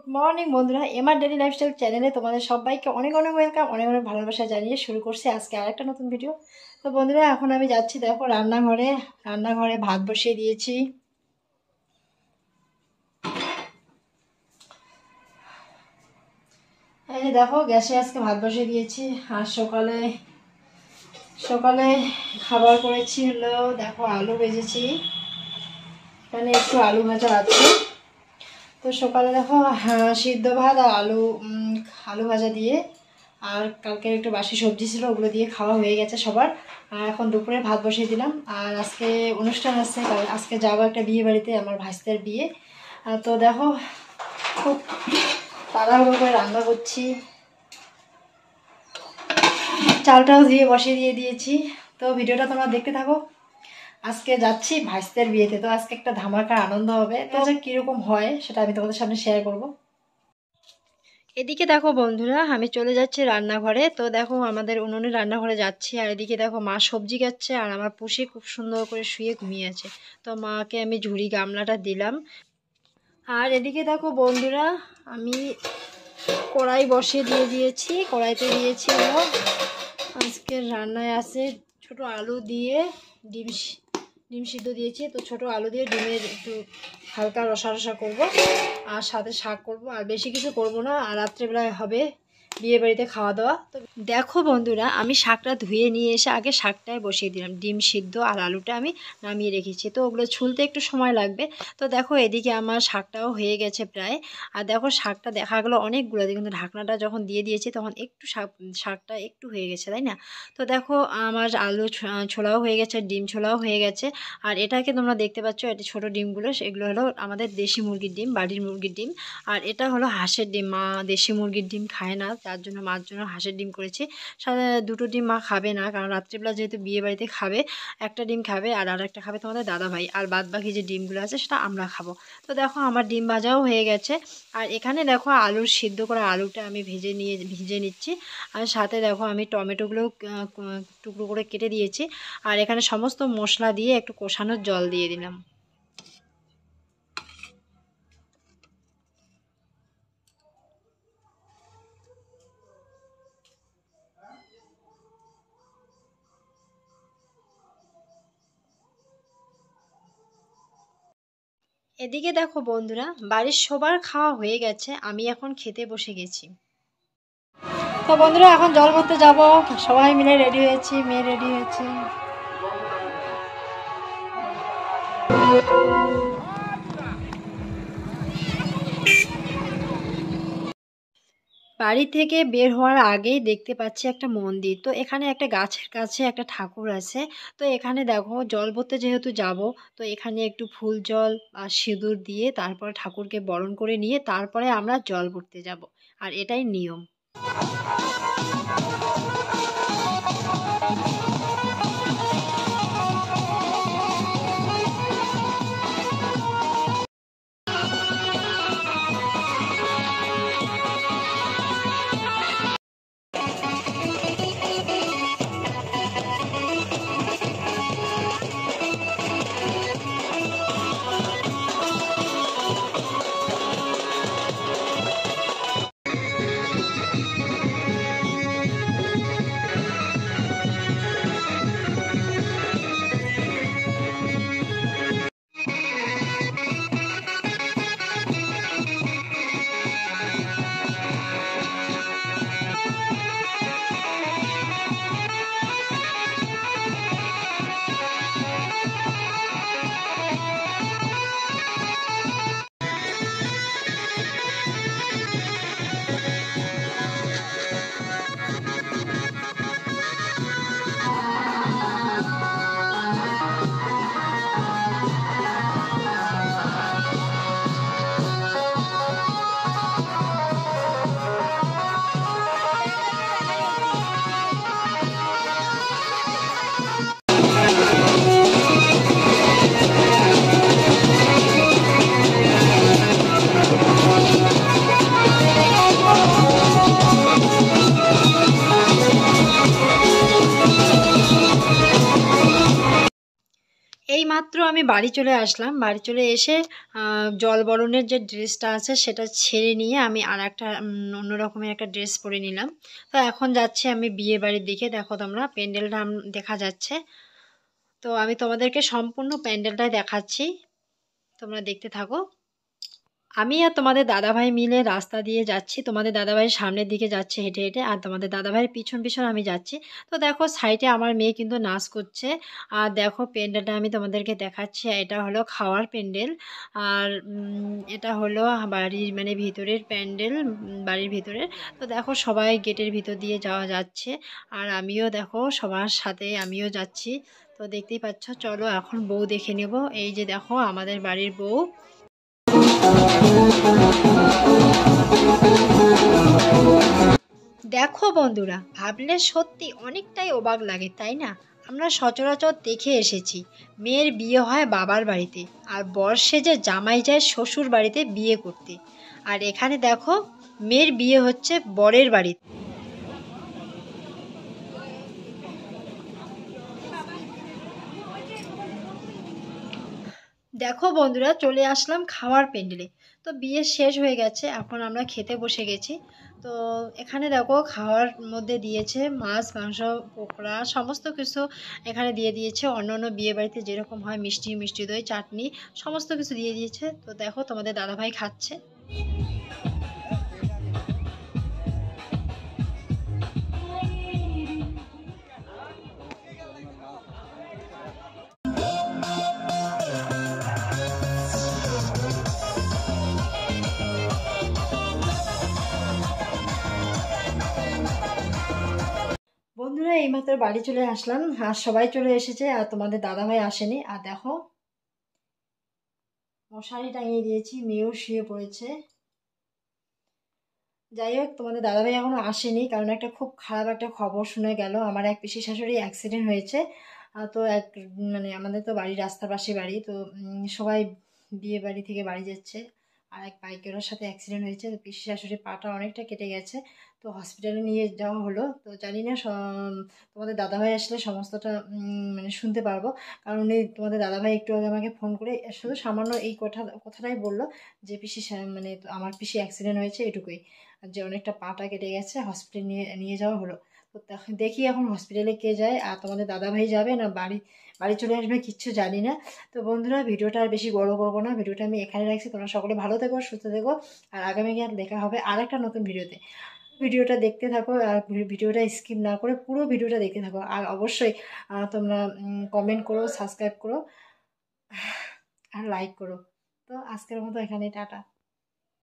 Good morning বন্ধুরা, MR daily lifestyle চ্যানেলে তোমাদের সবাইকে অনেক অনেক ওয়েলকাম, অনেক অনেক ভালোবাসা জানিয়ে শুরু করছি আজকে আরেকটা নতুন ভিডিও। তো বন্ধুরা, এখন আমি যাচ্ছি দেখো রান্নাঘরে ভাত বসিয়ে দিয়েছি। এই যে দেখো, গ্যাসে আজকে ভাত বসিয়ে দিয়েছি। আর সকালে সকালে খাবার করেছি হলো দেখো আলু ভেজেছি, এখানে একটু আলু ভাজা আছে। তো সকালে দেখো সিদ্ধ ভাত আর আলু ভাজা দিয়ে, আর কালকের একটু বাসি সবজি ছিল, ওগুলো দিয়ে খাওয়া হয়ে গেছে সবার। আর এখন দুপুরে ভাত বসিয়ে দিলাম। আর আজকে অনুষ্ঠান আছে, আজকে যাবো একটা বিয়ে বাড়িতে, আমার ভাইস্তার বিয়ে। তো দেখো, খুব তাড়াহুড়ো করে রান্না করছি। চালটাও দিয়ে বসিয়ে দিয়েছি। তো ভিডিওটা তোমরা দেখতে থাকো। আজকে যাচ্ছি ভাইস্তার বিয়েতে, তো আজকে একটা ধামাকা আনন্দ হবে। তো কিরকম হয় সেটা আমি তোমাদের সামনে শেয়ার করব। এদিকে দেখো বন্ধুরা, আমি চলে যাচ্ছি রান্নাঘরে। তো দেখো, আমাদের উনুনে রান্নাঘরে যাচ্ছি। আর এদিকে দেখো, মা সবজি কাটছে আর আমার পুষি খুব সুন্দর করে শুয়ে ঘুমিয়ে আছে। তো মাকে আমি ঝুড়ি গামলাটা দিলাম। আর এদিকে দেখো বন্ধুরা, আমি কড়াই বসিয়ে দিয়েছি। কড়াইতে দিয়েছি হলো আজকের রান্নায় আছে ছোট আলু দিয়ে ডিম সিদ্ধ দিয়েছি। তো ছোট আলু দিয়ে ডিমের একটু হালকা রসা রসা করবো, আর সাথে শাক করব, আর বেশি কিছু করব না। আর রাত্রেবেলায় হবে বিয়ে বাড়িতে খাওয়া দাওয়া। তো দেখো বন্ধুরা, আমি শাকটা ধুয়ে নিয়ে এসে আগে শাকটায় বসিয়ে দিলাম। ডিম সিদ্ধ আর আলুটা আমি নামিয়ে রেখেছি, তো ওগুলো ছুলতে একটু সময় লাগবে। তো দেখো, এদিকে আমার শাকটাও হয়ে গেছে প্রায়। আর দেখো, শাকটা দেখা গেলো অনেকগুলো, কিন্তু ঢাকনাটা যখন দিয়ে দিয়েছি তখন একটু শাকটা একটু হয়ে গেছে, তাই না? তো দেখো, আমার আলু ছোলাও হয়ে গেছে, ডিম ছোলাও হয়ে গেছে। আর এটাকে তোমরা দেখতে পাচ্ছ, এটি ছোট ডিমগুলো, এগুলো হলো আমাদের দেশি মুরগির ডিম, বাড়ির মুরগির ডিম। আর এটা হলো হাঁসের ডিম। মা দেশি মুরগির ডিম খায় না, তার জন্য মার জন্য হাঁসের ডিম করেছি। সাথে দুটো ডিম মা খাবে না, কারণ রাত্রিবেলা যেহেতু বিয়ে বাড়িতে খাবে, একটা ডিম খাবে আর আরেকটা খাবে তোমাদের দাদা ভাই। আর বাদ বাকি যে ডিমগুলো আছে সেটা আমরা খাবো। তো দেখো, আমার ডিম ভাজাও হয়ে গেছে। আর এখানে দেখো, আলুর সিদ্ধ করা আলুটা আমি ভিজে নিচ্ছি। আর সাথে দেখো, আমি টমেটোগুলো টুকরো করে কেটে দিয়েছি। আর এখানে সমস্ত মশলা দিয়ে একটু কষানোর জল দিয়ে দিলাম। এদিকে দেখো বন্ধুরা, বাড়ির সবার খাওয়া হয়ে গেছে, আমি এখন খেতে বসে গেছি। তো বন্ধুরা, এখন জল ভরতে যাব। সবাই মিলে রেডি হয়েছি, মেয়ে রেডি হয়েছে। বাড়ি থেকে বের হওয়ার আগেই দেখতে পাচ্ছি একটা মন্দির। তো এখানে একটা গাছের কাছে একটা ঠাকুর আছে। তো এখানে দেখো, জল ভরতে যেহেতু যাব, তো এখানে একটু ফুল জল আর সিঁদুর দিয়ে তারপরে ঠাকুরকে বরণ করে নিয়ে তারপরে আমরা জল ভরতে যাব। আর এটাই নিয়ম। এইমাত্র আমি বাড়ি চলে আসলাম, বাড়ি চলে এসে জল বরণের যে ড্রেসটা আছে সেটা ছেড়ে নিয়ে আমি আর একটা অন্য রকমের একটা ড্রেস পরে নিলাম। তো এখন যাচ্ছি আমি বিয়ে বাড়ির দিকে। দেখো তোমরা প্যান্ডেলটা দেখা যাচ্ছে, তো আমি তোমাদেরকে সম্পূর্ণ প্যান্ডেলটাই দেখাচ্ছি, তোমরা দেখতে থাকো। আমি আর তোমাদের দাদাভাই মিলে রাস্তা দিয়ে যাচ্ছি, তোমাদের দাদাভাইয়ের সামনের দিকে যাচ্ছে হেঁটে হেঁটে, আর তোমাদের দাদাভাইয়ের পিছন পিছন আমি যাচ্ছি। তো দেখো সাইডে আমার মেয়ে কিন্তু নাচ করছে। আর দেখো প্যান্ডেলটা আমি তোমাদেরকে দেখাচ্ছি, এটা হলো খাওয়ার প্যান্ডেল। আর এটা হলো বাড়ির মানে ভিতরের প্যান্ডেল, বাড়ির ভিতরের। তো দেখো সবাই গেটের ভিতর দিয়ে যাওয়া যাচ্ছে, আর আমিও দেখো সবার সাথে আমিও যাচ্ছি। তো দেখতেই পাচ্ছ, চলো এখন বউ দেখে নেব। এই যে দেখো আমাদের বাড়ির বউ। দেখো বন্ধুরা, ভাবলে সত্যি অনেকটাই অবাক লাগে, তাই না? আমরা সচরাচর দেখে এসেছি মেয়ের বিয়ে হয় বাবার বাড়িতে, আর বর সেজে জামাই যায় শ্বশুর বাড়িতে বিয়ে করতে। আর এখানে দেখো মেয়ের বিয়ে হচ্ছে বরের বাড়িতে। দেখো বন্ধুরা, চলে আসলাম খাওয়ার প্যান্ডেলে। তো বিয়ে শেষ হয়ে গেছে, এখন আমরা খেতে বসে গেছি। তো এখানে দেখো খাওয়ার মধ্যে দিয়েছে মাছ, মাংস, পকোড়া, সমস্ত কিছু এখানে দিয়ে দিয়েছে। অন্য অন্য বিয়ে বাড়িতে যেরকম হয় মিষ্টি, মিষ্টি দই, চাটনি, সমস্ত কিছু দিয়ে দিয়েছে। তো দেখো তোমাদের দাদাভাই খাচ্ছে। বন্ধুরা এইমাত্র বাড়ি চলে আসলাম, আর সবাই চলে এসেছে, আর তোমাদের দাদাভাই আসেনি। আর দেখো মশারি টাঙিয়ে দিয়েছি, মেয়েও শুয়ে পড়েছে। যাই হোক, তোমাদের দাদাভাই এখনো আসেনি, কারণ একটা খুব খারাপ একটা খবর শুনে গেল। আমার এক পিসি শাশুড়ি অ্যাক্সিডেন্ট হয়েছে। তো এক মানে আমাদের তো বাড়ি রাস্তার পাশে বাড়ি, তো সবাই বিয়ে বাড়ি থেকে বাড়ি যাচ্ছে, আর এক বাইকের সাথে অ্যাক্সিডেন্ট হয়েছে। তো পিসি শাশুড়ির পাটা অনেকটা কেটে গেছে। তো হসপিটালে নিয়ে যাওয়া হলো। তো জানি না তোমাদের দাদাভাই আসলে সমস্তটা মানে শুনতে পারবো, কারণ উনি তোমাদের দাদাভাই একটু আগে আমাকে ফোন করে শুধু সামান্য এই কথাটাই বললো যে মানে আমার পিসি অ্যাক্সিডেন্ট হয়েছে, এটুকুই। আর যে অনেকটা পাটা কেটে গেছে, হসপিটালে নিয়ে নিয়ে যাওয়া হলো। তো দেখি এখন হসপিটালে কে যায়, আর তোমাদের দাদাভাই যাবে না বাড়ি বাড়ি চলে আসবে কিচ্ছু জানি না। তো বন্ধুরা ভিডিওটা আর বেশি বড় করবো না, ভিডিওটা আমি এখানে রাখছি। তোমরা সকলে ভালো থেকো, সুস্থ থেকো, আর আগামীকাল দেখা হবে আর একটা নতুন ভিডিওতে। ভিডিওটা দেখতে থাকো, আর ভিডিওটা স্কিপ না করে পুরো ভিডিওটা দেখতে থাকো। আর অবশ্যই তোমরা কমেন্ট করো, সাবস্ক্রাইব করো, আর লাইক করো। তো আজকের মতো এখানে টাটা।